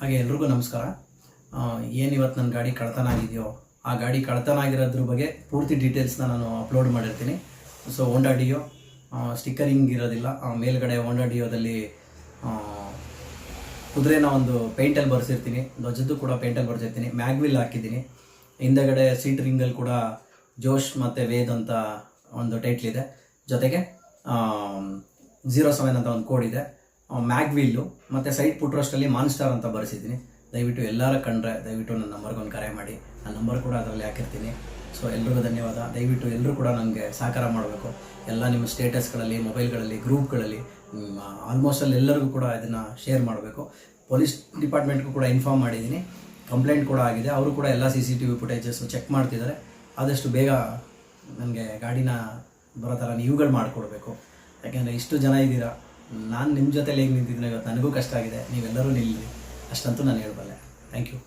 ಹಾಗೆ ಎಲ್ರಿಗೂ ನಮಸ್ಕಾರ. ಏನಿವತ್ತು ನನ್ನ ಗಾಡಿ ಕಳ್ತನ ಆಗಿದೆಯೋ ಆ ಗಾಡಿ ಕಳ್ತನ ಆಗಿರೋದ್ರ ಬಗ್ಗೆ ಪೂರ್ತಿ ಡೀಟೇಲ್ಸ್ನ ನಾನು ಅಪ್ಲೋಡ್ ಮಾಡಿರ್ತೀನಿ. ಸೊ ಹೋಂಡಾ ಡಿಯೋ ಸ್ಟಿಕ್ಕರಿಂಗ್ ಇರೋದಿಲ್ಲ, ಮೇಲ್ಗಡೆ ಹೋಂಡಾ ಡಿಯೋದಲ್ಲಿ ಕುದುರೆನ ಒಂದು ಪೇಂಟಲ್ಲಿ ಬರೆಸಿರ್ತೀನಿ, ಧ್ವಜದ್ದು ಕೂಡ ಪೇಂಟಲ್ಲಿ ಬರೆಸಿರ್ತೀನಿ, ಮ್ಯಾಗ್ವಿಲ್ ಹಾಕಿದ್ದೀನಿ. ಹಿಂದೆಗಡೆ ಸೀಟ್ ರಿಂಗಲ್ಲಿ ಕೂಡ ಜೋಶ್ ಮತ್ತು ವೇದ್ ಅಂತ ಒಂದು ಟೈಟ್ಲ್ ಇದೆ, ಜೊತೆಗೆ 07 ಅಂತ ಒಂದು ಕೋಡ್ ಇದೆ. ಮ್ಯಾಗ್ವಿಲ್ಲು ಮತ್ತು ಸೈಡ್ ಪುಟ್ರೋಸ್ಟಲ್ಲಿ ಮಾನ್ಸ್ಟಾರ್ ಅಂತ ಬರೆಸಿದ್ದೀನಿ. ದಯವಿಟ್ಟು ಎಲ್ಲರ ಕಂಡ್ರೆ ದಯವಿಟ್ಟು ನನ್ನ ನಂಬರ್ಗೆ ಒಂದು ಕರೆ ಮಾಡಿ, ನನ್ನ ನಂಬರ್ ಕೂಡ ಅದರಲ್ಲಿ ಹಾಕಿರ್ತೀನಿ. ಸೊ ಎಲ್ರಿಗೂ ಧನ್ಯವಾದ. ದಯವಿಟ್ಟು ಎಲ್ಲರೂ ಕೂಡ ನನಗೆ ಸಹಕಾರ ಮಾಡಬೇಕು. ಎಲ್ಲ ನಿಮ್ಮ ಸ್ಟೇಟಸ್ಗಳಲ್ಲಿ, ಮೊಬೈಲ್ಗಳಲ್ಲಿ, ಗ್ರೂಪ್ಗಳಲ್ಲಿ, ಆಲ್ಮೋಸ್ಟ್ ಅಲ್ಲಿ ಎಲ್ಲರಿಗೂ ಕೂಡ ಇದನ್ನು ಶೇರ್ ಮಾಡಬೇಕು. ಪೊಲೀಸ್ ಡಿಪಾರ್ಟ್ಮೆಂಟ್ಗೂ ಕೂಡ ಇನ್ಫಾರ್ಮ್ ಮಾಡಿದ್ದೀನಿ, ಕಂಪ್ಲೇಂಟ್ ಕೂಡ ಆಗಿದೆ. ಅವರು ಕೂಡ ಎಲ್ಲ CCTV ಫುಟೇಜಸ್ಸು ಚೆಕ್ ಮಾಡ್ತಿದ್ದಾರೆ. ಆದಷ್ಟು ಬೇಗ ನನಗೆ ಗಾಡಿನ ಬರೋ ಥರ ನೀವುಗಳು ಮಾಡಿಕೊಡ್ಬೇಕು. ಯಾಕೆಂದರೆ ಇಷ್ಟು ಜನ ಇದ್ದೀರಾ, ನಾನು ನಿಮ್ಮ ಜೊತೆಲಿ ಹೇಗೆ ನಿಂತಿದ್ದೀನಿ ಇವತ್ತು ನನಗೂ ಕಷ್ಟ ಆಗಿದೆ, ನೀವೆಲ್ಲರೂ ನಿಲ್ಲಿ ಅಷ್ಟಂತೂ ನಾನು ಹೇಳಬಲ್ಲೆ. Thank you.